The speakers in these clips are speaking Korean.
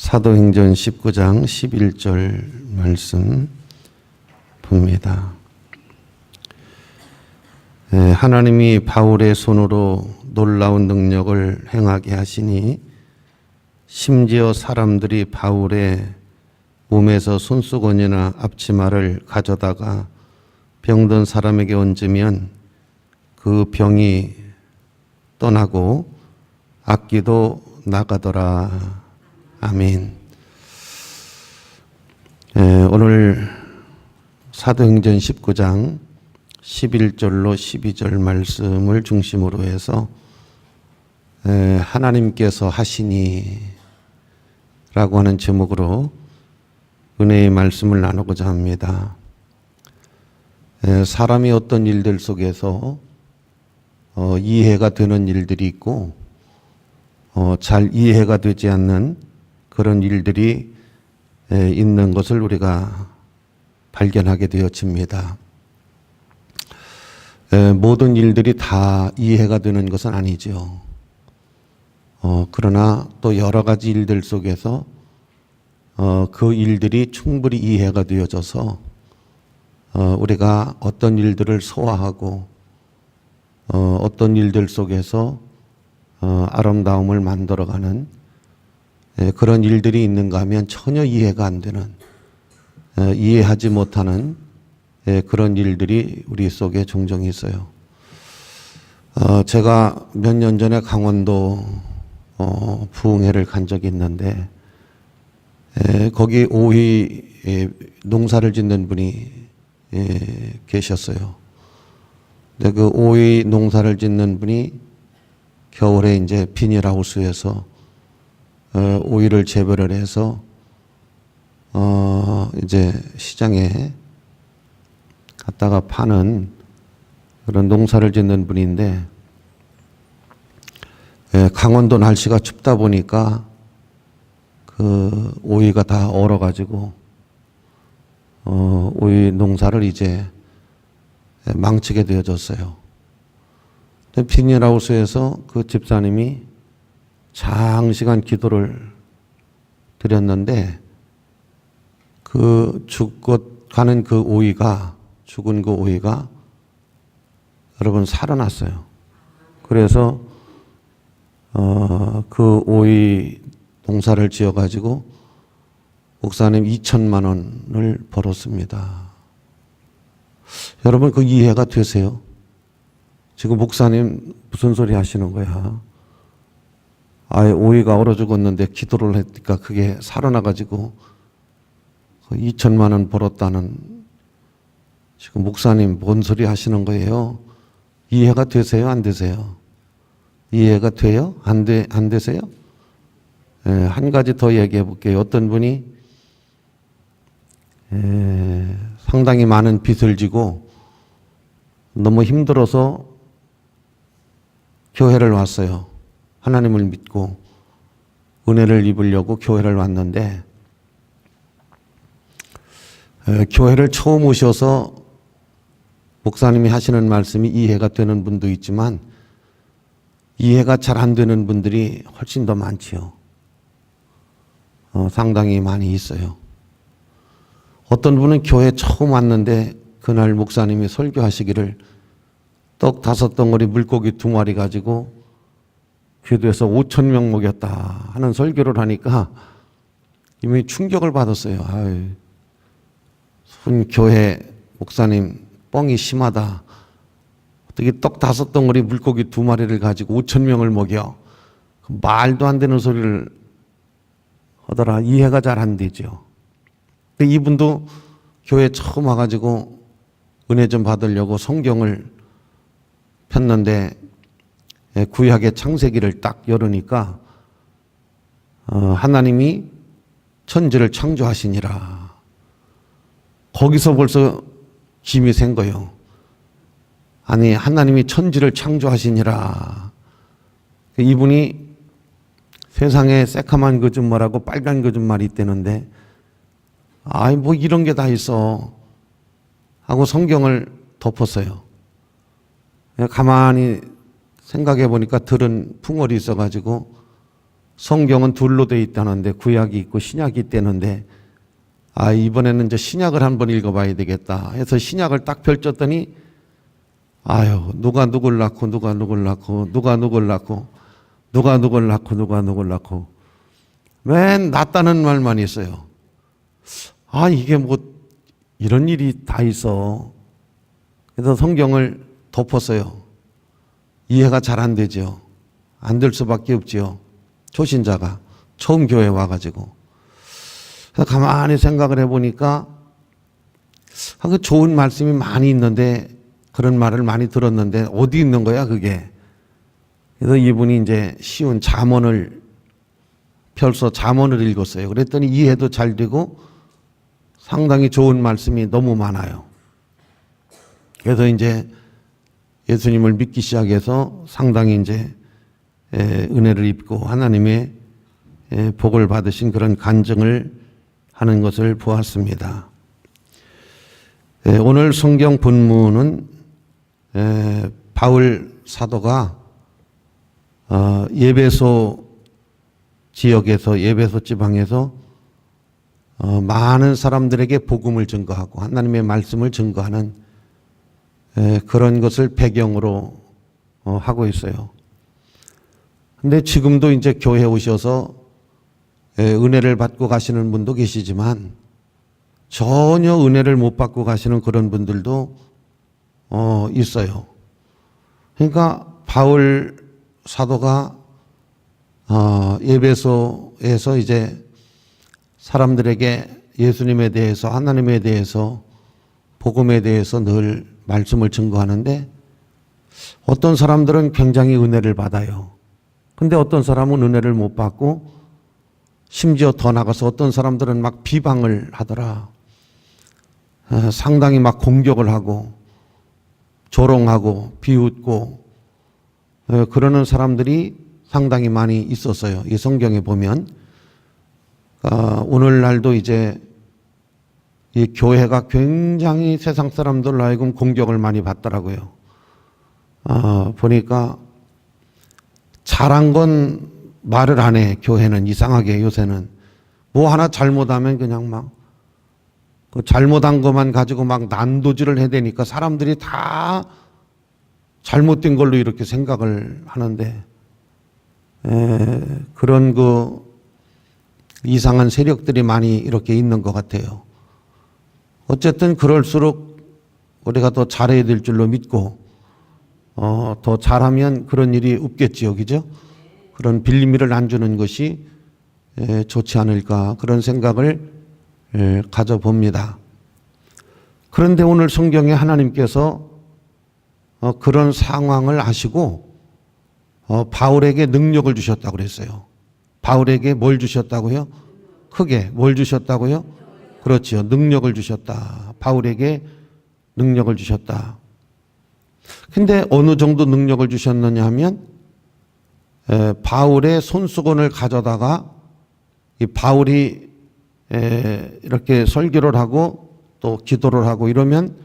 사도행전 19장 11절 말씀 봅니다. 하나님이 바울의 손으로 놀라운 능력을 행하게 하시니 심지어 사람들이 바울의 몸에서 손수건이나 앞치마를 가져다가 병든 사람에게 얹으면 그 병이 떠나고 악기도 나가더라. 아멘. 오늘 사도행전 19장 11절로 12절 말씀을 중심으로 해서 하나님께서 하시니 라고 하는 제목으로 은혜의 말씀을 나누고자 합니다. 사람이 어떤 일들 속에서 이해가 되는 일들이 있고 잘 이해가 되지 않는 그런 일들이 있는 것을 우리가 발견하게 되어집니다. 모든 일들이 다 이해가 되는 것은 아니죠. 그러나 또 여러 가지 일들 속에서 그 일들이 충분히 이해가 되어져서 우리가 어떤 일들을 소화하고 어떤 일들 속에서 아름다움을 만들어가는 그런 일들이 있는가 하면 전혀 이해가 안 되는, 이해하지 못하는 그런 일들이 우리 속에 종종 있어요. 제가 몇 년 전에 강원도 부흥회를 간 적이 있는데 거기 오이 농사를 짓는 분이 계셨어요. 근데 그 오이 농사를 짓는 분이 겨울에 이제 비닐하우스에서 오이를 재배를 해서 이제 시장에 갖다가 파는 그런 농사를 짓는 분인데 강원도 날씨가 춥다 보니까 그 오이가 다 얼어가지고 오이 농사를 이제 망치게 되어졌어요. 비닐하우스에서 그 집사님이 장시간 기도를 드렸는데 그 죽어가는 그 오이가, 죽은 그 오이가 여러분 살아났어요. 그래서 그 오이 농사를 지어가지고 목사님 2천만 원을 벌었습니다. 여러분 그 이해가 되세요? 지금 목사님 무슨 소리 하시는 거야? 아예 오이가 얼어 죽었는데 기도를 했으니까 그게 살아나가지고 2천만 원 벌었다는, 지금 목사님 뭔 소리 하시는 거예요? 이해가 되세요? 안 되세요? 이해가 돼요? 안 되세요? 한 가지 더 얘기해 볼게요. 어떤 분이 상당히 많은 빚을 지고 너무 힘들어서 교회를 왔어요. 하나님을 믿고 은혜를 입으려고 교회를 왔는데 교회를 처음 오셔서 목사님이 하시는 말씀이 이해가 되는 분도 있지만 이해가 잘 안 되는 분들이 훨씬 더 많지요. 상당히 많이 있어요. 어떤 분은 교회 처음 왔는데 그날 목사님이 설교하시기를 떡 5덩어리 물고기 2마리 가지고 기도해서 5,000명 먹였다 하는 설교를 하니까 이미 충격을 받았어요. 아유, 무슨 교회 목사님 뻥이 심하다. 어떻게 떡 5덩어리 물고기 2마리를 가지고 5,000명을 먹여. 말도 안 되는 소리를 하더라. 이해가 잘 안 되죠. 근데 이분도 교회 처음 와가지고 은혜 좀 받으려고 성경을 폈는데 구약의 창세기를 딱 열으니까 하나님이 천지를 창조하시니라. 거기서 벌써 김이 샌 거예요. 아니 하나님이 천지를 창조하시니라. 이분이 세상에 새카만 거짓말하고 빨간 거짓말이 있다는데 아이 뭐 이런 게 다 있어 하고 성경을 덮었어요. 가만히 생각해 보니까 들은 풍월이 있어가지고 성경은 둘로 돼 있다는데 구약이 있고 신약이 있다는데 이번에는 이제 신약을 한번 읽어봐야 되겠다 해서 신약을 딱 펼쳤더니 누가 누굴 낳고 누가 누굴 낳고 누가 누굴 낳고 누가 누굴 낳고 누가 누굴 낳고 맨 낳았다는 말만 있어요. 이게 뭐 이런 일이 다 있어. 그래서 성경을 덮었어요. 이해가 잘 안 되죠. 안 될 수밖에 없지요. 초신자가 처음 교회 와가지고. 그래서 가만히 생각을 해보니까 그 좋은 말씀이 많이 있는데 그런 말을 많이 들었는데 어디 있는 거야 그게. 그래서 이분이 이제 쉬운 잠언을 펼쳐 잠언을 읽었어요. 그랬더니 이해도 잘 되고 상당히 좋은 말씀이 너무 많아요. 그래서 이제 예수님을 믿기 시작해서 상당히 이제 은혜를 입고 하나님의 복을 받으신 그런 간증을 하는 것을 보았습니다. 오늘 성경 본문은 바울 사도가 예배소 지역에서 예배소 지방에서 많은 사람들에게 복음을 증거하고 하나님의 말씀을 증거하는 그런 것을 배경으로 하고 있어요. 근데 지금도 이제 교회 오셔서 은혜를 받고 가시는 분도 계시지만 전혀 은혜를 못 받고 가시는 그런 분들도 있어요. 그러니까 바울 사도가 예배소에서 이제 사람들에게 예수님에 대해서 하나님에 대해서 복음에 대해서 늘 말씀을 증거하는데 어떤 사람들은 굉장히 은혜를 받아요. 근데 어떤 사람은 은혜를 못 받고 심지어 더 나가서 어떤 사람들은 막 비방을 하더라. 상당히 막 공격을 하고 조롱하고 비웃고 그러는 사람들이 상당히 많이 있었어요. 이 성경에 보면 오늘날도 이제 이 교회가 굉장히 세상 사람들로 하여금 공격을 많이 받더라고요. 보니까 잘한 건 말을 안 해. 교회는 이상하게 요새는 뭐 하나 잘못하면 그냥 막 그 잘못한 것만 가지고 막 난도질을 해대니까 사람들이 다 잘못된 걸로 이렇게 생각을 하는데 그런 그 이상한 세력들이 많이 이렇게 있는 것 같아요. 어쨌든 그럴수록 우리가 더 잘해야 될 줄로 믿고 더 잘하면 그런 일이 없겠지요. 그죠? 그런 빌미를 안 주는 것이 좋지 않을까 그런 생각을 가져봅니다. 그런데 오늘 성경에 하나님께서 그런 상황을 아시고 바울에게 능력을 주셨다고 그랬어요. 바울에게 뭘 주셨다고요? 크게 뭘 주셨다고요? 그렇죠. 능력을 주셨다. 바울에게 능력을 주셨다. 근데 어느 정도 능력을 주셨느냐 하면 바울의 손수건을 가져다가 이 바울이 이렇게 설교를 하고 또 기도를 하고 이러면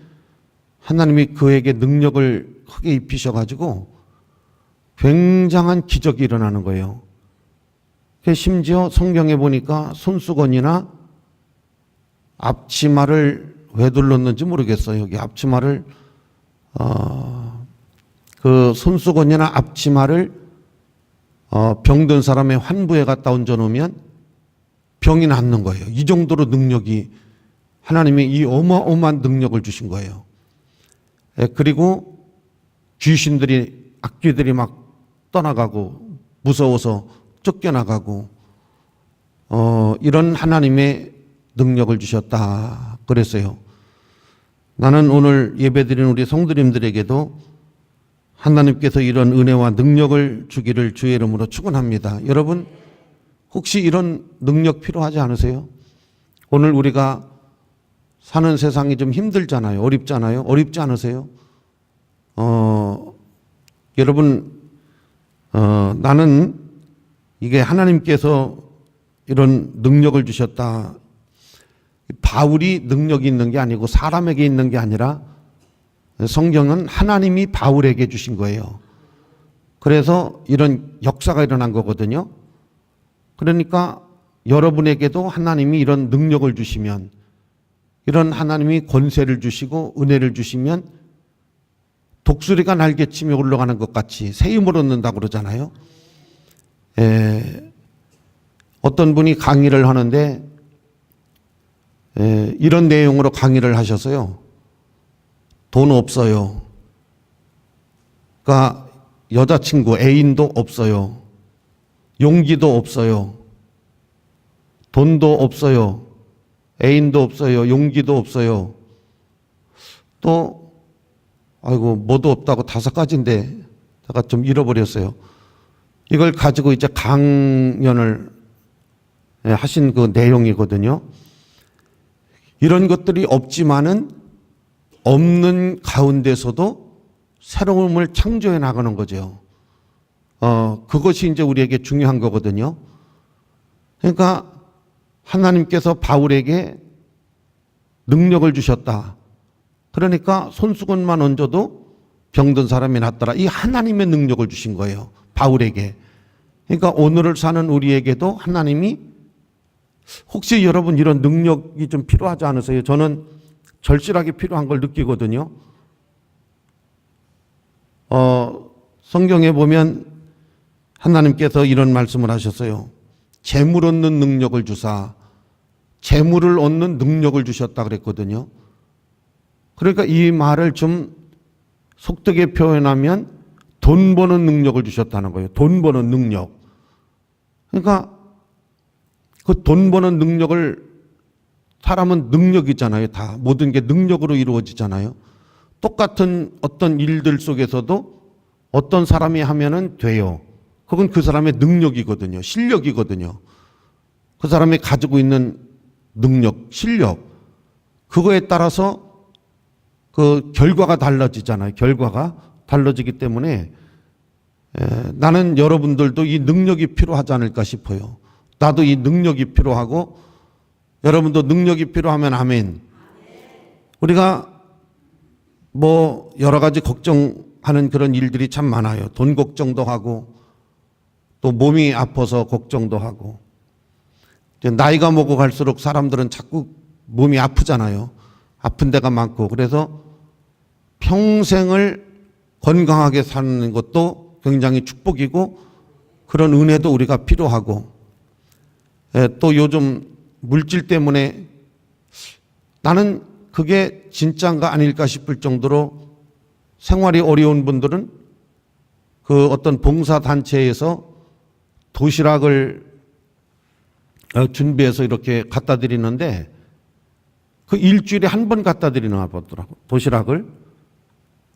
하나님이 그에게 능력을 크게 입히셔가지고 굉장한 기적이 일어나는 거예요. 심지어 성경에 보니까 손수건이나 앞치마를 왜 둘렀는지 모르겠어요. 여기 앞치마를 그 손수건이나 앞치마를 병든 사람의 환부에 갖다 얹어 놓으면 병이 낫는 거예요. 이 정도로 능력이 하나님이 이 어마어마한 능력을 주신 거예요. 그리고 귀신들이 악귀들이 막 떠나가고 무서워서 쫓겨나가고 이런 하나님의 능력을 주셨다 그랬어요. 나는 오늘 예배드린 우리 성도님들에게도 하나님께서 이런 은혜와 능력을 주기를 주의 이름으로 축원합니다. 여러분 혹시 이런 능력 필요하지 않으세요? 오늘 우리가 사는 세상이 좀 힘들잖아요. 어렵잖아요. 어렵지 않으세요? 여러분 나는 이게 하나님께서 이런 능력을 주셨다. 바울이 능력이 있는 게 아니고 사람에게 있는 게 아니라 성경은 하나님이 바울에게 주신 거예요. 그래서 이런 역사가 일어난 거거든요. 그러니까 여러분에게도 하나님이 이런 능력을 주시면, 이런 하나님이 권세를 주시고 은혜를 주시면 독수리가 날개치며 올라가는 것 같이 새 힘을 얻는다고 그러잖아요. 어떤 분이 강의를 하는데 이런 내용으로 강의를 하셔서요. 돈 없어요. 그러니까 여자친구, 애인도 없어요. 용기도 없어요. 돈도 없어요. 애인도 없어요. 용기도 없어요. 또 아이고 뭐도 없다고 5가지인데 제가 좀 잃어버렸어요. 이걸 가지고 이제 강연을 하신 그 내용이거든요. 이런 것들이 없지만은 없는 가운데서도 새로움을 창조해 나가는 거죠. 그것이 이제 우리에게 중요한 거거든요. 그러니까 하나님께서 바울에게 능력을 주셨다. 그러니까 손수건만 얹어도 병든 사람이 낫더라. 이 하나님의 능력을 주신 거예요. 바울에게. 그러니까 오늘을 사는 우리에게도 하나님이, 혹시 여러분 이런 능력이 좀 필요하지 않으세요? 저는 절실하게 필요한 걸 느끼거든요. 성경에 보면 하나님께서 이런 말씀을 하셨어요. 재물 얻는 능력을 주사 재물을 얻는 능력을 주셨다 그랬거든요. 그러니까 이 말을 좀 속되게 표현하면 돈 버는 능력을 주셨다는 거예요. 돈 버는 능력. 그러니까 그 돈 버는 능력을, 사람은 능력이잖아요. 다 모든 게 능력으로 이루어지잖아요. 똑같은 어떤 일들 속에서도 어떤 사람이 하면은 돼요. 그건 그 사람의 능력이거든요. 실력이거든요. 그 사람이 가지고 있는 능력, 실력. 그거에 따라서 그 결과가 달라지잖아요. 결과가 달라지기 때문에 나는 여러분들도 이 능력이 필요하지 않을까 싶어요. 나도 이 능력이 필요하고 여러분도 능력이 필요하면 아멘. 우리가 뭐 여러 가지 걱정하는 그런 일들이 참 많아요. 돈 걱정도 하고 또 몸이 아파서 걱정도 하고, 나이가 먹어 갈수록 사람들은 자꾸 몸이 아프잖아요. 아픈 데가 많고, 그래서 평생을 건강하게 사는 것도 굉장히 축복이고 그런 은혜도 우리가 필요하고, 또 요즘 물질 때문에 나는 그게 진짜인가 아닐까 싶을 정도로 생활이 어려운 분들은 그 어떤 봉사단체에서 도시락을 준비해서 이렇게 갖다 드리는데 그 일주일에 한 번 갖다 드리나 보더라고, 도시락을.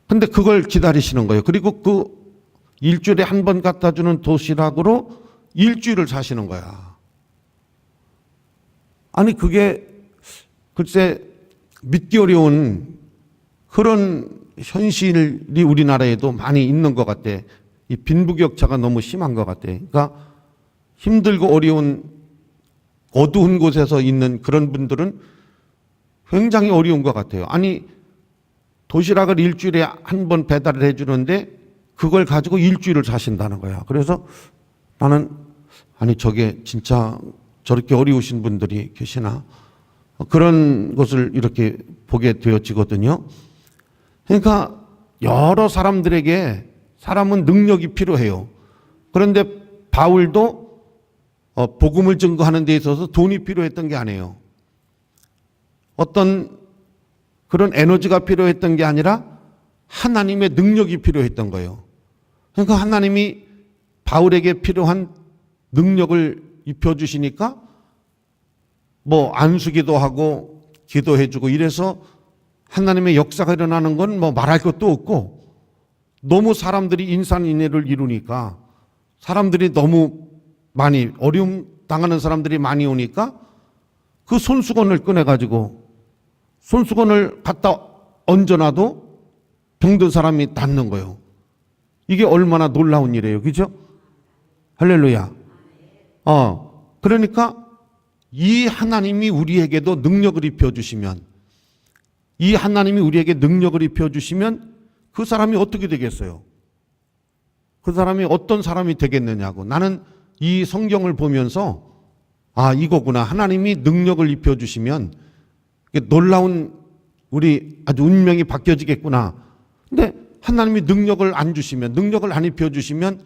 근데 그걸 기다리시는 거예요. 그리고 그 일주일에 한 번 갖다 주는 도시락으로 일주일을 사시는 거야. 아니 그게 글쎄 믿기 어려운 그런 현실이 우리나라에도 많이 있는 것 같아. 이 빈부격차가 너무 심한 것 같아. 그러니까 힘들고 어려운 어두운 곳에서 있는 그런 분들은 굉장히 어려운 것 같아요. 아니 도시락을 일주일에 한 번 배달을 해주는데 그걸 가지고 일주일을 사신다는 거야. 그래서 나는 아니 저게 진짜 저렇게 어려우신 분들이 계시나, 그런 것을 이렇게 보게 되어지거든요. 그러니까 여러 사람들에게 사람은 능력이 필요해요. 그런데 바울도 복음을 증거하는 데 있어서 돈이 필요했던 게 아니에요. 어떤 그런 에너지가 필요했던 게 아니라 하나님의 능력이 필요했던 거예요. 그러니까 하나님이 바울에게 필요한 능력을 입혀주시니까 뭐 안수기도 하고 기도해주고 이래서 하나님의 역사가 일어나는 건 뭐 말할 것도 없고, 너무 사람들이 인산인해를 이루니까 사람들이 너무 많이 어려움 당하는 사람들이 많이 오니까 그 손수건을 꺼내가지고 손수건을 갖다 얹어놔도 병든 사람이 낫는 거예요. 이게 얼마나 놀라운 일이에요. 그죠? 할렐루야. 그러니까 이 하나님이 우리에게도 능력을 입혀주시면, 이 하나님이 우리에게 능력을 입혀주시면 그 사람이 어떻게 되겠어요? 그 사람이 어떤 사람이 되겠느냐고. 나는 이 성경을 보면서 아, 이거구나. 하나님이 능력을 입혀주시면 놀라운 우리 아주 운명이 바뀌어지겠구나. 근데 하나님이 능력을 안 주시면, 능력을 안 입혀주시면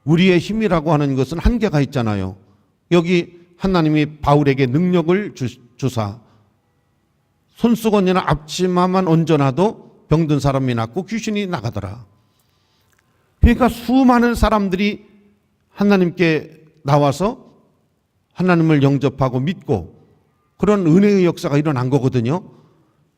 우리의 힘이라고 하는 것은 한계가 있잖아요. 여기 하나님이 바울에게 능력을 주사 손수건이나 앞치마만 얹어놔도 병든 사람이 낫고 귀신이 나가더라. 그러니까 수많은 사람들이 하나님께 나와서 하나님을 영접하고 믿고 그런 은혜의 역사가 일어난 거거든요.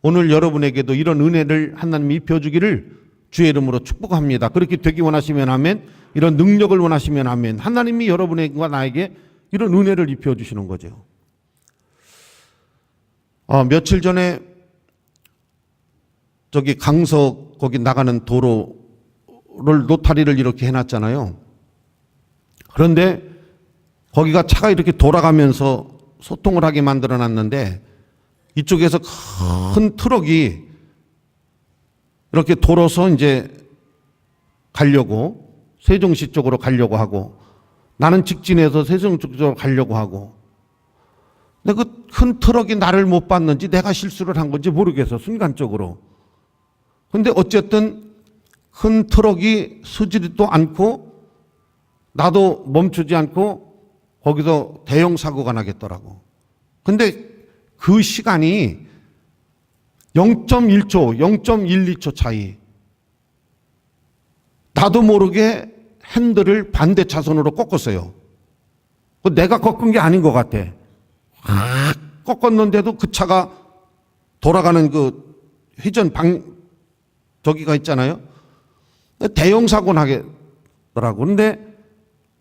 오늘 여러분에게도 이런 은혜를 하나님이 입혀주기를 주의 이름으로 축복합니다. 그렇게 되기 원하시면 아멘. 이런 능력을 원하시면 아멘. 하나님이 여러분과 나에게 이런 은혜를 입혀주시는 거죠. 며칠 전에 저기 강서 거기 나가는 도로를 노타리를 이렇게 해놨잖아요. 그런데 거기가 차가 이렇게 돌아가면서 소통을 하게 만들어 놨는데 이쪽에서 큰 트럭이 이렇게 돌아서 이제 가려고 세종시 쪽으로 가려고 하고 나는 직진해서 세종 쪽으로 가려고 하고 근데 그 큰 트럭이 나를 못 봤는지 내가 실수를 한 건지 모르겠어 순간적으로. 근데 어쨌든 큰 트럭이 서지도 않고 나도 멈추지 않고 거기서 대형 사고가 나겠더라고. 근데 그 시간이 0.1초, 0.12초 차이. 나도 모르게 핸들을 반대 차선으로 꺾었어요. 내가 꺾은 게 아닌 것 같아. 꺾었는데도 그 차가 돌아가는 그 회전 저기가 있잖아요. 대형 사고 나겠더라고. 근데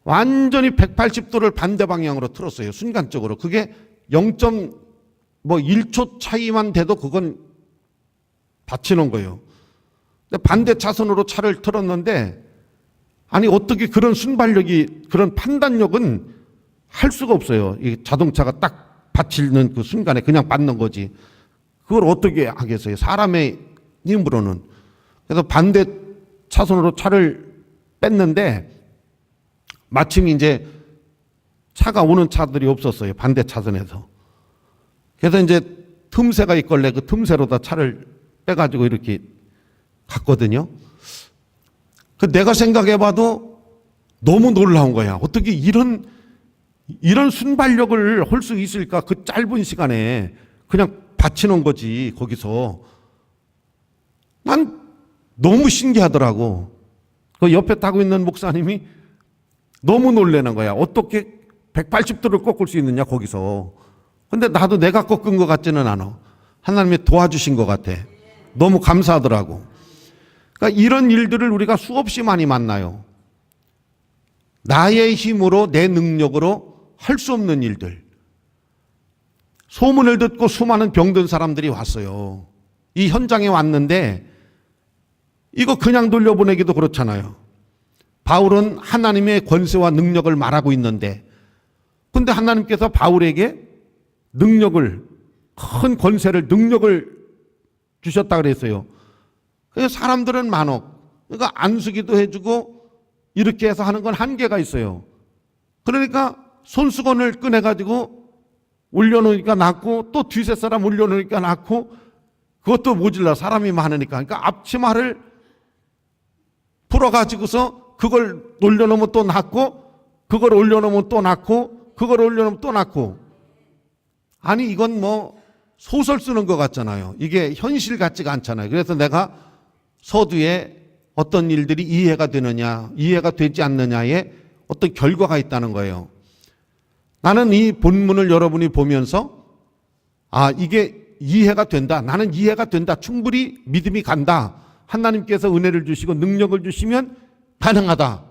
완전히 180도를 반대 방향으로 틀었어요. 순간적으로. 그게 0.1초 차이만 돼도 그건 다치는 거예요. 근데 반대 차선으로 차를 틀었는데 아니 어떻게 그런 순발력이 그런 판단력은 할 수가 없어요. 이 자동차가 딱 받치는 그 순간에 그냥 받는 거지. 그걸 어떻게 하겠어요? 사람의 힘으로는. 그래서 반대 차선으로 차를 뺐는데 마침 이제 차가 오는 차들이 없었어요. 반대 차선에서. 그래서 이제 틈새가 있걸래 그 틈새로다 차를 빼가지고 이렇게 갔거든요. 그 내가 생각해봐도 너무 놀라운 거야. 어떻게 이런 순발력을 할 수 있을까? 그 짧은 시간에 그냥 받치는 거지 거기서. 난 너무 신기하더라고. 그 옆에 타고 있는 목사님이 너무 놀라는 거야. 어떻게 180도를 꺾을 수 있느냐 거기서. 근데 나도 내가 꺾은 것 같지는 않아. 하나님이 도와주신 것 같아. 너무 감사하더라고. 그러니까 이런 일들을 우리가 수없이 많이 만나요. 나의 힘으로 내 능력으로 할 수 없는 일들. 소문을 듣고 수많은 병든 사람들이 왔어요. 이 현장에 왔는데 이거 그냥 돌려보내기도 그렇잖아요. 바울은 하나님의 권세와 능력을 말하고 있는데 근데 하나님께서 바울에게 능력을 큰 권세를 능력을 주셨다 그랬어요. 그래서 사람들은 많어. 그러니까 안수기도 해주고 이렇게 해서 하는 건 한계가 있어요. 그러니까 손수건을 꺼내가지고 올려놓으니까 낫고 또 뒤세 사람 올려놓으니까 낫고 그것도 모질라 사람이 많으니까. 그러니까 앞치마를 풀어가지고서 그걸 올려놓으면 또 낫고 그걸 올려놓으면 또 낫고 그걸 올려놓으면 또 낫고. 아니 이건 뭐 소설 쓰는 것 같잖아요. 이게 현실 같지가 않잖아요. 그래서 내가 서두에 어떤 일들이 이해가 되느냐 이해가 되지 않느냐에 어떤 결과가 있다는 거예요. 나는 이 본문을 여러분이 보면서 아 이게 이해가 된다. 나는 이해가 된다. 충분히 믿음이 간다. 하나님께서 은혜를 주시고 능력을 주시면 가능하다.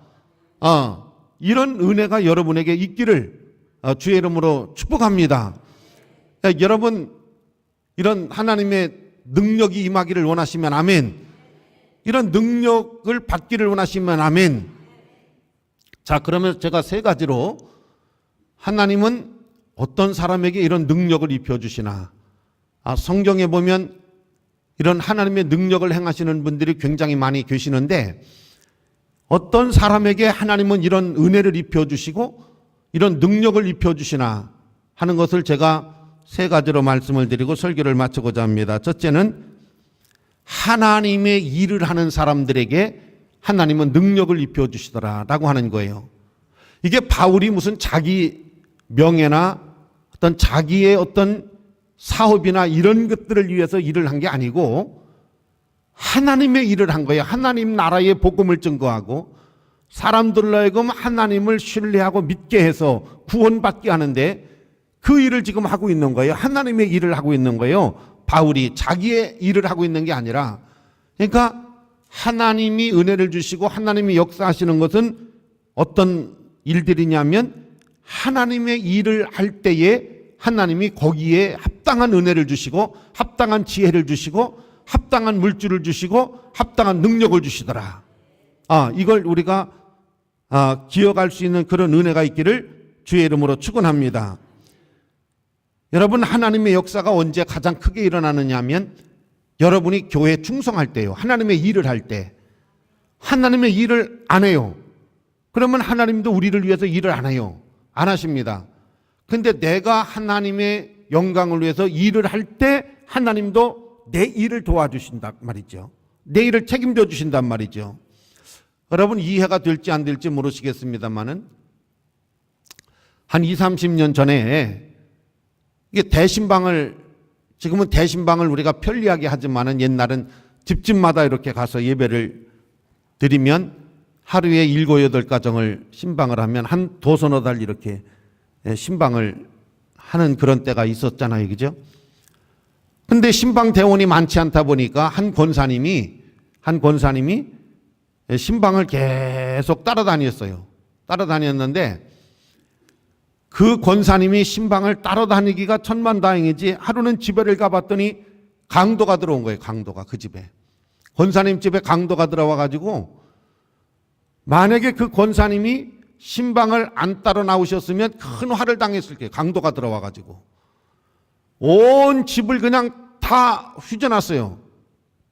이런 은혜가 여러분에게 있기를 주의 이름으로 축복합니다. 여러분 이런 하나님의 능력이 임하기를 원하시면 아멘. 이런 능력을 받기를 원하시면 아멘. 자, 그러면 제가 세 가지로 하나님은 어떤 사람에게 이런 능력을 입혀주시나. 성경에 보면 이런 하나님의 능력을 행하시는 분들이 굉장히 많이 계시는데 어떤 사람에게 하나님은 이런 은혜를 입혀주시고 이런 능력을 입혀주시나 하는 것을 제가 세 가지로 말씀을 드리고 설교를 마치고자 합니다. 첫째는 하나님의 일을 하는 사람들에게 하나님은 능력을 입혀주시더라라고 하는 거예요. 이게 바울이 무슨 자기 명예나 어떤 자기의 어떤 사업이나 이런 것들을 위해서 일을 한 게 아니고 하나님의 일을 한 거예요. 하나님 나라의 복음을 증거하고 사람들로 하여금 하나님을 신뢰하고 믿게 해서 구원받게 하는데 그 일을 지금 하고 있는 거예요. 하나님의 일을 하고 있는 거예요. 바울이 자기의 일을 하고 있는 게 아니라. 그러니까 하나님이 은혜를 주시고 하나님이 역사하시는 것은 어떤 일들이냐면 하나님의 일을 할 때에 하나님이 거기에 합당한 은혜를 주시고 합당한 지혜를 주시고 합당한 물질을 주시고 합당한 능력을 주시더라. 이걸 우리가 기억할 수 있는 그런 은혜가 있기를 주의 이름으로 축원합니다. 여러분, 하나님의 역사가 언제 가장 크게 일어나느냐 하면 여러분이 교회에 충성할 때요. 하나님의 일을 할 때. 하나님의 일을 안 해요. 그러면 하나님도 우리를 위해서 일을 안 해요. 안 하십니다. 근데 내가 하나님의 영광을 위해서 일을 할 때 하나님도 내 일을 도와주신단 말이죠. 내 일을 책임져 주신단 말이죠. 여러분, 이해가 될지 안 될지 모르시겠습니다만은 한 20, 30년 전에 이게 지금은 대신방을 우리가 편리하게 하지만은 옛날은 집집마다 이렇게 가서 예배를 드리면 하루에 7, 8가정을 신방을 하면 한 도서너 달 이렇게 신방을 하는 그런 때가 있었잖아요. 그죠? 근데 신방 대원이 많지 않다 보니까 한 권사님이 신방을 계속 따라다녔어요. 따라다녔는데 그 권사님이 신방을 따라다니기가 천만다행이지 하루는 집에를 가봤더니 강도가 들어온 거예요. 강도가 그 집에. 권사님 집에 강도가 들어와 가지고 만약에 그 권사님이 신방을 안 따라 나오셨으면 큰 화를 당했을 거예요. 강도가 들어와 가지고. 온 집을 그냥 다 휘저놨어요.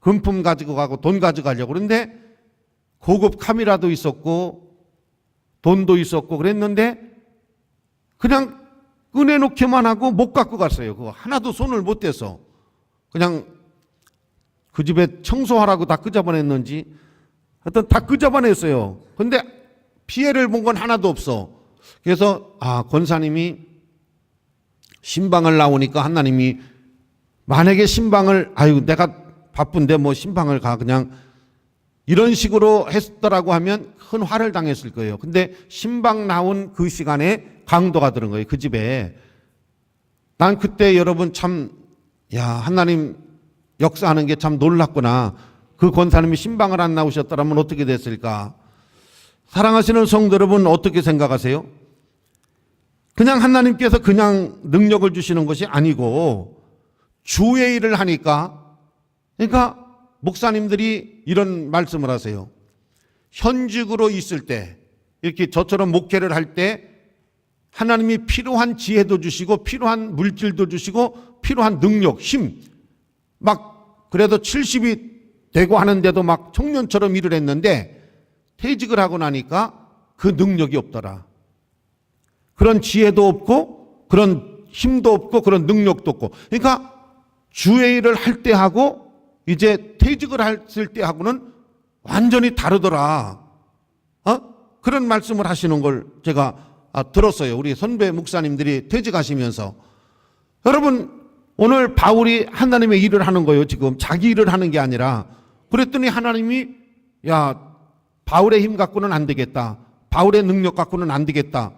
금품 가지고 가고 돈 가져가려고. 그런데 고급 카메라도 있었고 돈도 있었고 그랬는데 그냥 꺼내놓기만 하고 못 갖고 갔어요. 그거 하나도 손을 못 대서 그냥 그 집에 청소하라고 다 끄집어냈는지 하여튼 다 끄집어냈어요. 근데 피해를 본 건 하나도 없어. 그래서 권사님이 신방을 나오니까 하나님이 만약에 신방을 내가 바쁜데 뭐 신방을 가 그냥 이런 식으로 했더라고 하면 큰 화를 당했을 거예요. 근데 신방 나온 그 시간에 강도가 들은 거예요. 그 집에. 난 그때 여러분 하나님 역사하는 게 참 놀랐구나. 그 권사님이 신방을 안 나오셨더라면 어떻게 됐을까? 사랑하시는 성도 여러분, 어떻게 생각하세요? 그냥 하나님께서 그냥 능력을 주시는 것이 아니고 주의 일을 하니까, 그러니까 목사님들이 이런 말씀을 하세요. 현직으로 있을 때 이렇게 저처럼 목회를 할 때 하나님이 필요한 지혜도 주시고 필요한 물질도 주시고 필요한 능력, 힘, 막 그래도 70이 되고 하는데도 막 청년처럼 일을 했는데 퇴직을 하고 나니까 그 능력이 없더라. 그런 지혜도 없고 그런 힘도 없고 그런 능력도 없고. 그러니까 주의 일을 할 때 하고 이제 퇴직을 했을 때 하고는 완전히 다르더라. 그런 말씀을 하시는 걸 제가 들었어요. 우리 선배 목사님들이 퇴직하시면서. 여러분, 오늘 바울이 하나님의 일을 하는 거예요. 지금 자기 일을 하는 게 아니라. 그랬더니 하나님이 바울의 힘 갖고는 안 되겠다. 바울의 능력 갖고는 안 되겠다.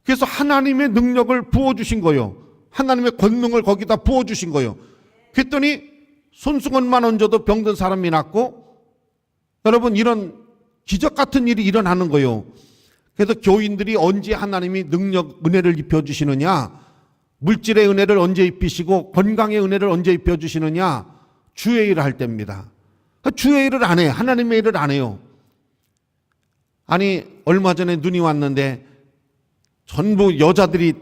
그래서 하나님의 능력을 부어주신 거예요. 하나님의 권능을 거기다 부어주신 거예요. 그랬더니 손수건만 얹어도 병든 사람이 낫고, 여러분, 이런 기적 같은 일이 일어나는 거예요. 그래서 교인들이 언제 하나님이 은혜를 입혀주시느냐, 물질의 은혜를 언제 입히시고 건강의 은혜를 언제 입혀주시느냐, 주의 일을 할 때입니다. 주의 일을 안 해. 하나님의 일을 안 해요. 아니, 얼마 전에 눈이 왔는데 전부 여자들이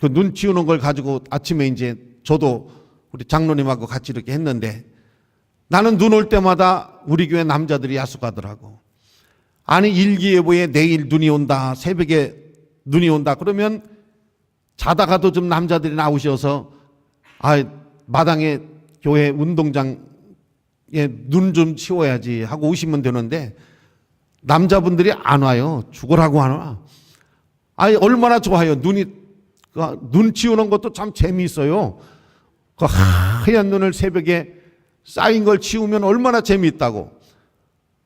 그 눈 치우는 걸 가지고 아침에 이제 저도 우리 장로님하고 같이 이렇게 했는데 나는 눈 올 때마다 우리 교회 남자들이 야수가더라고. 아니 일기예보에 내일 눈이 온다, 새벽에 눈이 온다 그러면 자다가도 좀 남자들이 나오셔서 마당에 교회 운동장에 눈 좀 치워야지 하고 오시면 되는데 남자분들이 안 와요. 죽으라고 안 와. 얼마나 좋아요. 눈 치우는 것도 참 재미있어요. 그 하얀 눈을 새벽에 쌓인 걸 치우면 얼마나 재미있다고.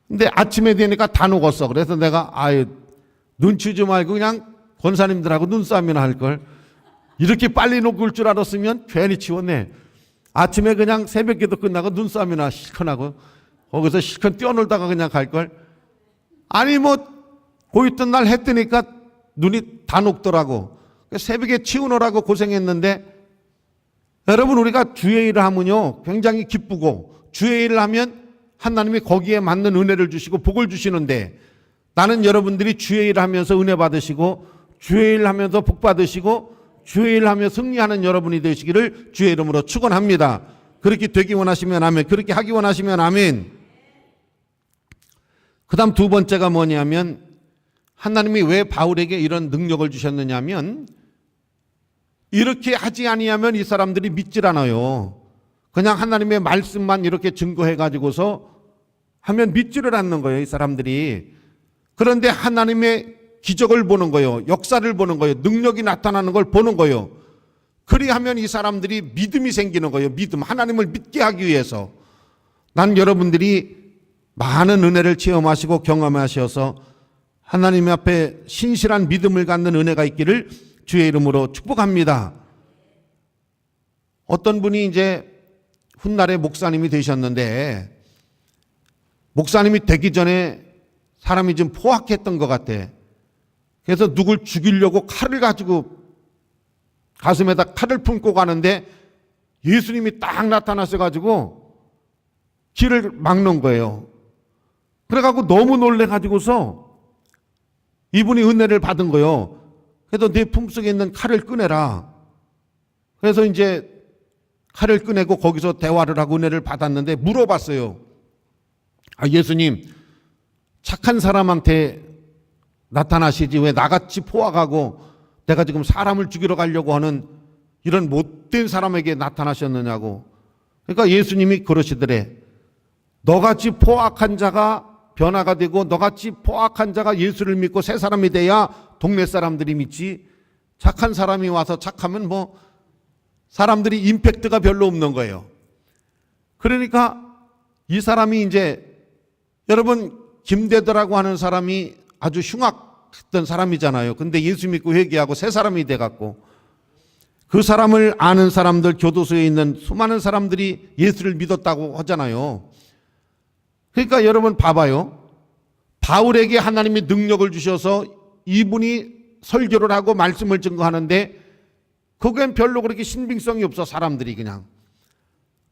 근데 아침에 되니까 다 녹았어. 그래서 내가 눈 치우지 말고 그냥 권사님들하고 눈싸움이나 할걸. 이렇게 빨리 녹을 줄 알았으면 괜히 치웠네. 아침에 그냥 새벽기도 끝나고 눈싸움이나 실컷 하고 거기서 실컷 뛰어놀다가 그냥 갈걸. 고 있던 날 해 뜨니까 눈이 다 녹더라고. 새벽에 치우느라고 고생했는데 여러분 우리가 주의 일을 하면요 굉장히 기쁘고 주의 일을 하면 하나님이 거기에 맞는 은혜를 주시고 복을 주시는데 나는 여러분들이 주의 일을 하면서 은혜 받으시고 주의 일을 하면서 복 받으시고 주의 일을 하며 승리하는 여러분이 되시기를 주의 이름으로 축원합니다. 그렇게 되기 원하시면 아멘. 그렇게 하기 원하시면 아멘. 그 다음 두 번째가 뭐냐면 하나님이 왜 바울에게 이런 능력을 주셨느냐면 이렇게 하지 아니하면 이 사람들이 믿질 않아요. 그냥 하나님의 말씀만 이렇게 증거해 가지고서 하면 믿지를 않는 거예요, 이 사람들이. 그런데 하나님의 기적을 보는 거예요. 역사를 보는 거예요. 능력이 나타나는 걸 보는 거예요. 그리하면 이 사람들이 믿음이 생기는 거예요. 믿음. 하나님을 믿게 하기 위해서. 난 여러분들이 많은 은혜를 체험하시고 경험하셔서 하나님 앞에 신실한 믿음을 갖는 은혜가 있기를 주의 이름으로 축복합니다. 어떤 분이 이제 훗날에 목사님이 되셨는데 목사님이 되기 전에 사람이 좀 포악했던 것 같아. 그래서 누굴 죽이려고 칼을 가지고 가슴에다 칼을 품고 가는데 예수님이 딱 나타나셔 가지고 길을 막는 거예요. 그래가지고 너무 놀래가지고서 이분이 은혜를 받은 거예요. 그래서 네 품속에 있는 칼을 꺼내라. 그래서 이제 칼을 꺼내고 거기서 대화를 하고 은혜를 받았는데 물어봤어요. 예수님, 착한 사람한테 나타나시지 왜 나같이 포악하고 내가 지금 사람을 죽이러 가려고 하는 이런 못된 사람에게 나타나셨느냐고. 그러니까 예수님이 그러시더래. 너같이 포악한 자가 변화가 되고 너같이 포악한 자가 예수를 믿고 새 사람이 돼야 동네 사람들이 믿지. 착한 사람이 와서 착하면 사람들이 임팩트가 별로 없는 거예요. 그러니까 이 사람이 이제 여러분 김대더라고 하는 사람이 아주 흉악했던 사람이잖아요. 근데 예수 믿고 회개하고 새 사람이 돼갖고 그 사람을 아는 사람들, 교도소에 있는 수많은 사람들이 예수를 믿었다고 하잖아요. 그러니까 여러분 봐봐요. 바울에게 하나님이 능력을 주셔서 이분이 설교를 하고 말씀을 증거하는데 그건 별로 그렇게 신빙성이 없어, 사람들이 그냥.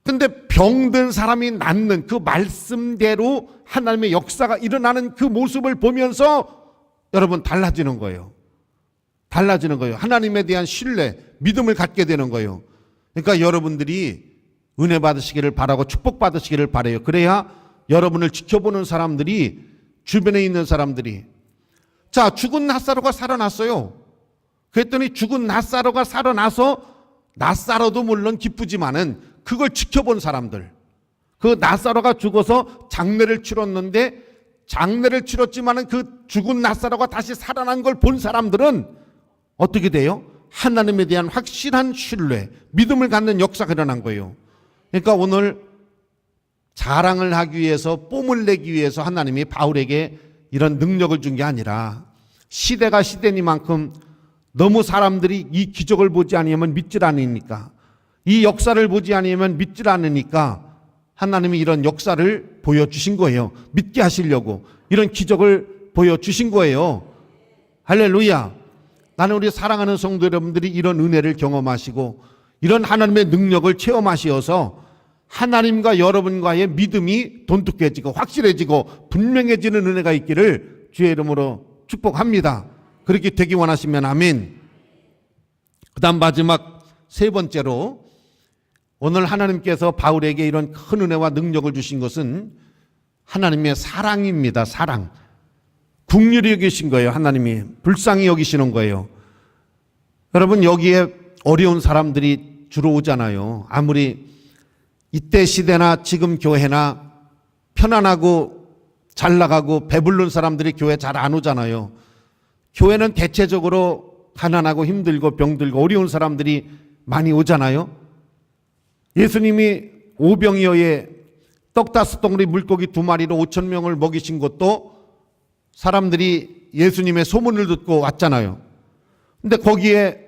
근데 병든 사람이 낫는 그 말씀대로 하나님의 역사가 일어나는 그 모습을 보면서 여러분 달라지는 거예요. 달라지는 거예요. 하나님에 대한 신뢰, 믿음을 갖게 되는 거예요. 그러니까 여러분들이 은혜 받으시기를 바라고 축복 받으시기를 바라요. 그래야 여러분을 지켜보는 사람들이, 주변에 있는 사람들이, 자, 죽은 낫사로가 살아났어요. 그랬더니 죽은 낫사로가 살아나서 낫사로도 물론 기쁘지만은 그걸 지켜본 사람들, 그 낫사로가 죽어서 장례를 치렀는데 장례를 치렀지만은 그 죽은 낫사로가 다시 살아난 걸 본 사람들은 어떻게 돼요? 하나님에 대한 확실한 신뢰, 믿음을 갖는 역사가 일어난 거예요. 그러니까 오늘 자랑을 하기 위해서, 뽐을 내기 위해서 하나님이 바울에게 이런 능력을 준 게 아니라 시대가 시대니만큼 너무 사람들이 이 기적을 보지 아니하면 믿질 않으니까, 이 역사를 보지 아니하면 믿질 않으니까 하나님이 이런 역사를 보여주신 거예요. 믿게 하시려고 이런 기적을 보여주신 거예요. 할렐루야. 나는 우리 사랑하는 성도 여러분들이 이런 은혜를 경험하시고 이런 하나님의 능력을 체험하시어서 하나님과 여러분과의 믿음이 돈독해지고 확실해지고 분명해지는 은혜가 있기를 주의 이름으로 축복합니다. 그렇게 되기 원하시면 아멘. 그 다음 마지막 세 번째로 오늘 하나님께서 바울에게 이런 큰 은혜와 능력을 주신 것은 하나님의 사랑입니다. 사랑. 긍휼히 여기신 거예요. 하나님이 불쌍히 여기시는 거예요. 여러분, 여기에 어려운 사람들이 주로 오잖아요. 아무리 이때 시대나 지금 교회나 편안하고 잘 나가고 배부른 사람들이 교회 잘 안 오잖아요. 교회는 대체적으로 가난하고 힘들고 병들고 어려운 사람들이 많이 오잖아요. 예수님이 오병이어에 떡 5덩어리 물고기 2마리로 5천 명을 먹이신 것도 사람들이 예수님의 소문을 듣고 왔잖아요. 근데 거기에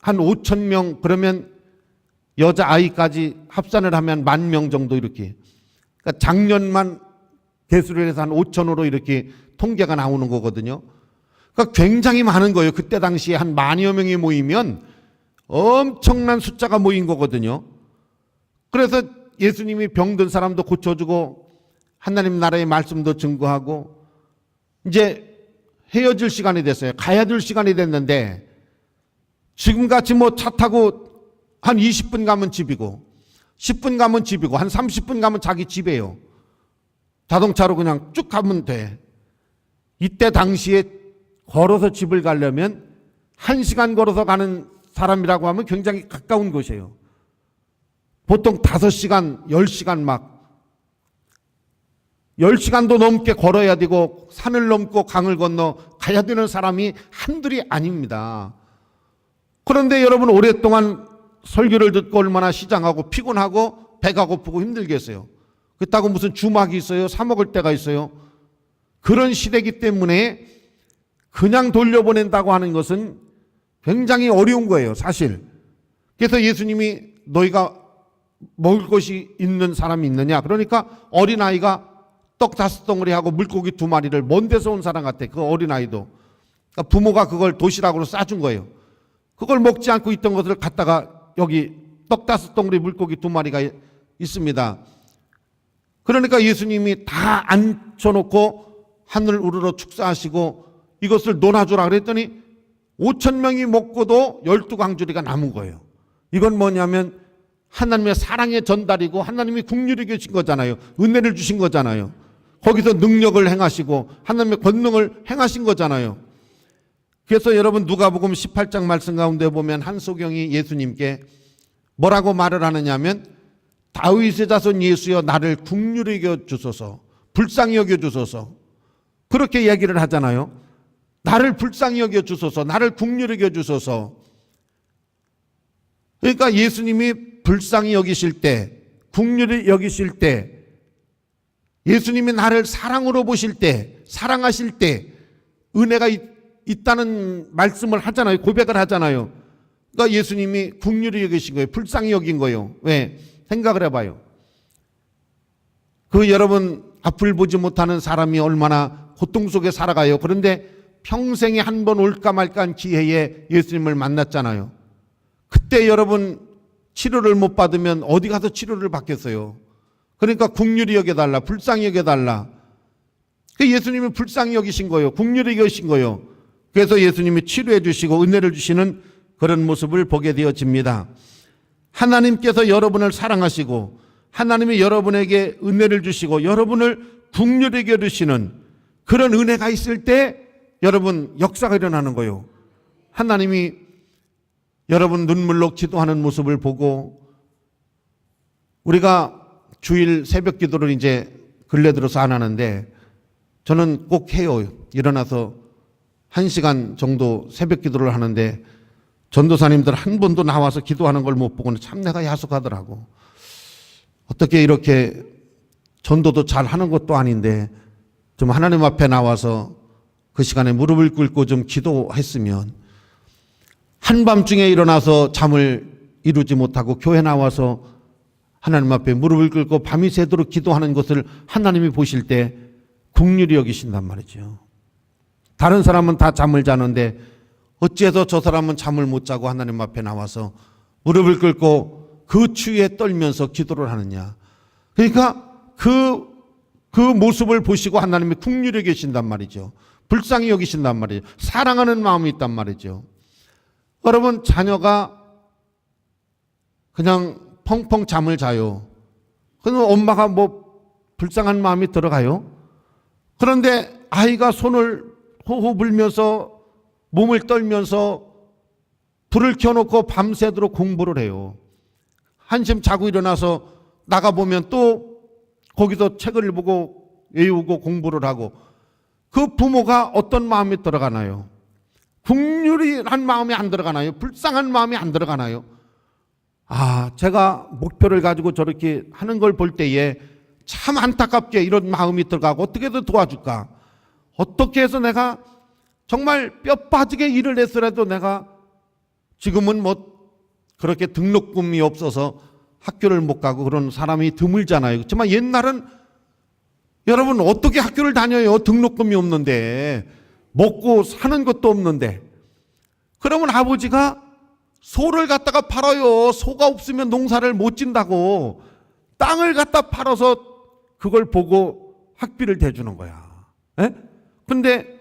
한 5천 명, 그러면 여자아이까지 합산을 하면 10,000명 정도 이렇게. 그러니까 작년만 개수를 해서 한 5천으로 이렇게 통계가 나오는 거거든요. 그러니까 굉장히 많은 거예요. 그때 당시에 한 10,000여 명이 모이면 엄청난 숫자가 모인 거거든요. 그래서 예수님이 병든 사람도 고쳐주고 하나님 나라의 말씀도 증거하고 이제 헤어질 시간이 됐어요. 가야 될 시간이 됐는데 지금같이 뭐 차 타고 한 20분 가면 집이고 10분 가면 집이고 한 30분 가면 자기 집이에요. 자동차로 그냥 쭉 가면 돼. 이때 당시에 걸어서 집을 가려면 1시간 걸어서 가는 사람이라고 하면 굉장히 가까운 곳이에요. 보통 5시간, 10시간 막 10시간도 넘게 걸어야 되고 산을 넘고 강을 건너 가야 되는 사람이 한둘이 아닙니다. 그런데 여러분, 오랫동안 설교를 듣고 얼마나 시장하고 피곤하고 배가 고프고 힘들겠어요. 그렇다고 무슨 주막이 있어요? 사 먹을 때가 있어요? 그런 시대이기 때문에 그냥 돌려보낸다고 하는 것은 굉장히 어려운 거예요, 사실. 그래서 예수님이 너희가 먹을 것이 있는 사람이 있느냐? 그러니까 어린아이가 떡 5덩어리하고 물고기 2마리를 먼 데서 온 사람 같아. 그 어린아이도. 그러니까 부모가 그걸 도시락으로 싸준 거예요. 그걸 먹지 않고 있던 것을 갖다가 여기 떡 5덩어리 물고기 2마리가 있습니다. 그러니까 예수님이 다 앉혀놓고 하늘 우러러 축사하시고 이것을 논아주라 그랬더니 5,000명이 먹고도 12광주리가 남은 거예요. 이건 뭐냐면 하나님의 사랑의 전달이고 하나님이 긍휼히 계신 거잖아요. 은혜를 주신 거잖아요. 거기서 능력을 행하시고 하나님의 권능을 행하신 거잖아요. 그래서 여러분, 누가복음 18장 말씀 가운데 보면 한소경이 예수님께 뭐라고 말을 하느냐면 다윗의 자손 예수여 나를 긍휼히 여겨 주소서, 불쌍히 여겨 주소서, 그렇게 얘기를 하잖아요. 나를 불쌍히 여겨 주소서, 나를 긍휼히 여겨 주소서. 그러니까 예수님이 불쌍히 여기실 때, 긍휼히 여기실 때, 예수님이 나를 사랑으로 보실 때, 사랑하실 때 은혜가 있다는 말씀을 하잖아요. 고백을 하잖아요. 그러니까 예수님이 긍휼히 여기신 거예요. 불쌍히 여긴 거예요. 왜? 생각을 해봐요. 그 여러분, 앞을 보지 못하는 사람이 얼마나 고통 속에 살아가요. 그런데 평생에 한 번 올까 말까 한 기회에 예수님을 만났잖아요. 그때 여러분 치료를 못 받으면 어디 가서 치료를 받겠어요. 그러니까 긍휼히 여겨달라, 불쌍히 여겨달라. 예수님이 불쌍히 여기신 거예요. 긍휼히 여기신 거예요. 그래서 예수님이 치료해 주시고 은혜를 주시는 그런 모습을 보게 되어집니다. 하나님께서 여러분을 사랑하시고 하나님이 여러분에게 은혜를 주시고 여러분을 긍휼히 여기시는 그런 은혜가 있을 때 여러분 역사가 일어나는 거예요. 하나님이 여러분 눈물로 기도하는 모습을 보고, 우리가 주일 새벽 기도를 이제 근래 들어서 안 하는데 저는 꼭 해요. 일어나서 1시간 정도 새벽 기도를 하는데 전도사님들 한 번도 나와서 기도하는 걸 못 보고는 참 내가 야속하더라고. 어떻게 이렇게 전도도 잘 하는 것도 아닌데 좀 하나님 앞에 나와서 그 시간에 무릎을 꿇고 좀 기도했으면, 한밤중에 일어나서 잠을 이루지 못하고 교회 나와서 하나님 앞에 무릎을 꿇고 밤이 새도록 기도하는 것을 하나님이 보실 때 긍휼히 여기신단 말이죠. 다른 사람은 다 잠을 자는데 어찌해서 저 사람은 잠을 못 자고 하나님 앞에 나와서 무릎을 꿇고 그 추위에 떨면서 기도를 하느냐. 그러니까 그 모습을 보시고 하나님이 긍휼히 계신단 말이죠. 불쌍히 여기신단 말이죠. 사랑하는 마음이 있단 말이죠. 여러분, 자녀가 그냥 펑펑 잠을 자요. 그러면 엄마가 뭐 불쌍한 마음이 들어가요? 그런데 아이가 손을 호호 불면서 몸을 떨면서 불을 켜놓고 밤새도록 공부를 해요. 한숨 자고 일어나서 나가보면 또 거기서 책을 보고 외우고 공부를 하고, 그 부모가 어떤 마음이 들어가나요? 국률이한 마음이 안 들어가나요? 불쌍한 마음이 안 들어가나요? 제가 목표를 가지고 저렇게 하는 걸 볼 때에 참 안타깝게 이런 마음이 들어가고, 어떻게든 도와줄까? 어떻게 해서 내가 정말 뼈 빠지게 일을 했으라도 내가 지금은 뭐 그렇게 등록금이 없어서 학교를 못 가고 그런 사람이 드물잖아요. 그렇지만 옛날은 여러분 어떻게 학교를 다녀요? 등록금이 없는데, 먹고 사는 것도 없는데. 그러면 아버지가 소를 갖다가 팔아요. 소가 없으면 농사를 못 짓는다고 땅을 갖다 팔아서 그걸 보고 학비를 대주는 거야. 에? 근데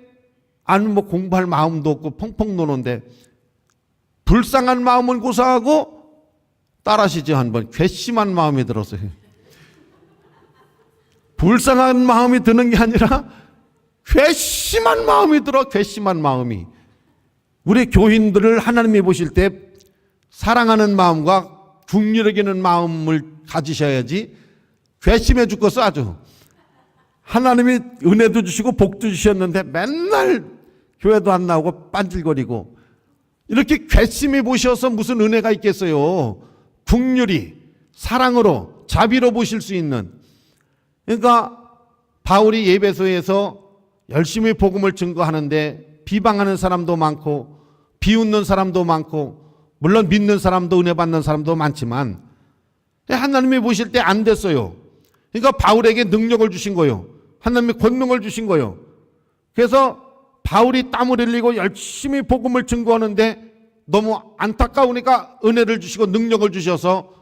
뭐 공부할 마음도 없고 펑펑 노는데, 불쌍한 마음은 고사하고 따라하시죠. 한번 괘씸한 마음이 들었어요. 불쌍한 마음이 드는 게 아니라 괘씸한 마음이 들어. 괘씸한 마음이. 우리 교인들을 하나님이 보실 때 사랑하는 마음과 국률 여기는 마음을 가지셔야지. 괘씸해 죽겠어 아주. 하나님이 은혜도 주시고 복도 주셨는데 맨날 교회도 안 나오고 빤질거리고, 이렇게 괘씸히 보셔서 무슨 은혜가 있겠어요? 국률이 사랑으로 자비로 보실 수 있는. 그러니까 바울이 예배소에서 열심히 복음을 증거하는데 비방하는 사람도 많고 비웃는 사람도 많고, 물론 믿는 사람도 은혜 받는 사람도 많지만 하나님이 보실 때 안 됐어요. 그러니까 바울에게 능력을 주신 거예요. 하나님이 권능을 주신 거예요. 그래서 바울이 땀을 흘리고 열심히 복음을 증거하는데 너무 안타까우니까 은혜를 주시고 능력을 주셔서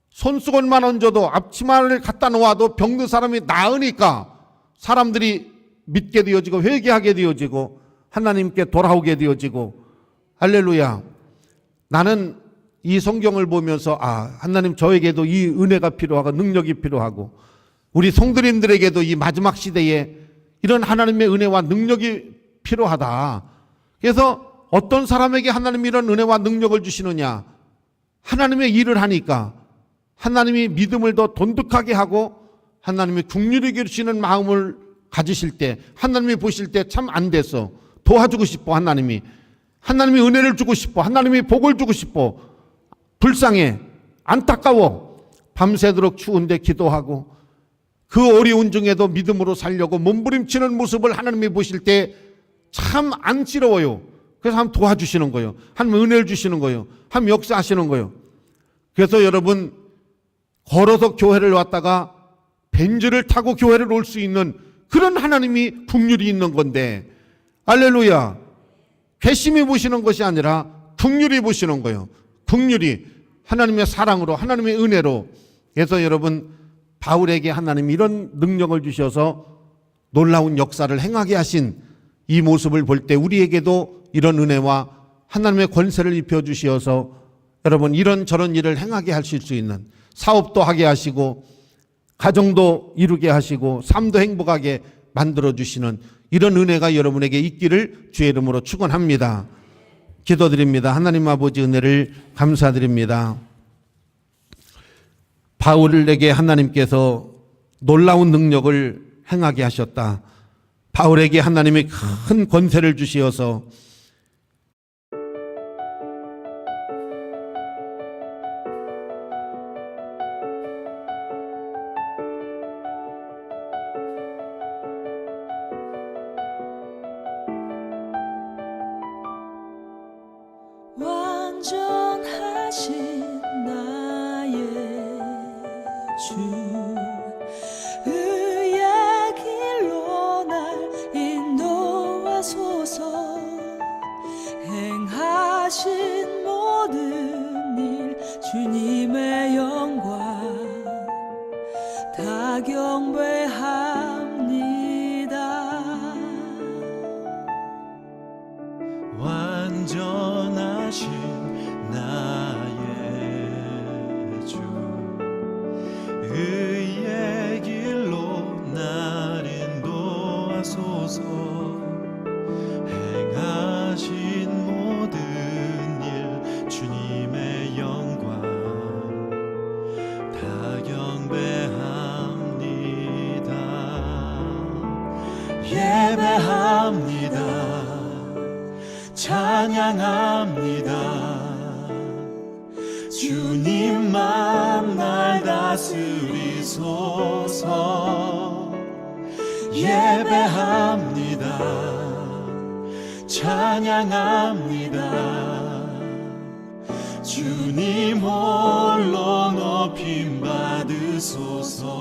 손수건만 얹어도 앞치마를 갖다 놓아도 병든 사람이 나으니까 사람들이 믿게 되어지고 회개하게 되어지고 하나님께 돌아오게 되어지고. 할렐루야. 나는 이 성경을 보면서 하나님 저에게도 이 은혜가 필요하고 능력이 필요하고 우리 성도님들에게도 이 마지막 시대에 이런 하나님의 은혜와 능력이 필요하다. 그래서 어떤 사람에게 하나님이 이런 은혜와 능력을 주시느냐? 하나님의 일을 하니까 하나님이 믿음을 더 돈독하게 하고 하나님이 긍휼히 여기시는 마음을 가지실 때, 하나님이 보실 때 참 안 됐어. 도와주고 싶어. 하나님이 은혜를 주고 싶어. 하나님이 복을 주고 싶어. 불쌍해. 안타까워. 밤새도록 추운데 기도하고 그 어려운 중에도 믿음으로 살려고 몸부림치는 모습을 하나님이 보실 때 참 안쓰러워요. 그래서 하나님 도와주시는 거예요. 하나님 은혜를 주시는 거예요. 하나님 역사하시는 거예요. 그래서 여러분 걸어서 교회를 왔다가 벤츠를 타고 교회를 올 수 있는 그런 하나님이 긍휼이 있는 건데, 할렐루야. 괘씸히 보시는 것이 아니라 긍휼히 보시는 거예요. 긍휼히 하나님의 사랑으로 하나님의 은혜로. 그래서 여러분 바울에게 하나님이 이런 능력을 주셔서 놀라운 역사를 행하게 하신 이 모습을 볼 때 우리에게도 이런 은혜와 하나님의 권세를 입혀주시어서 여러분 이런저런 일을 행하게 하실 수 있는, 사업도 하게 하시고 가정도 이루게 하시고 삶도 행복하게 만들어주시는 이런 은혜가 여러분에게 있기를 주의 이름으로 축원합니다. 기도드립니다. 하나님 아버지 은혜를 감사드립니다. 바울에게 하나님께서 놀라운 능력을 행하게 하셨다. 바울에게 하나님이 큰 권세를 주시어서 완전하신 나의 주, 의의 길로 날 인도하소서. 행하신 모든 일 주님의 영광 다 경배합니다. 완전하신 나의 주, 의의 길로 날 인도하소서. 찬양합니다. 주님만 날 다스리소서. 예배합니다. 찬양합니다. 주님 홀로 높임 받으소서.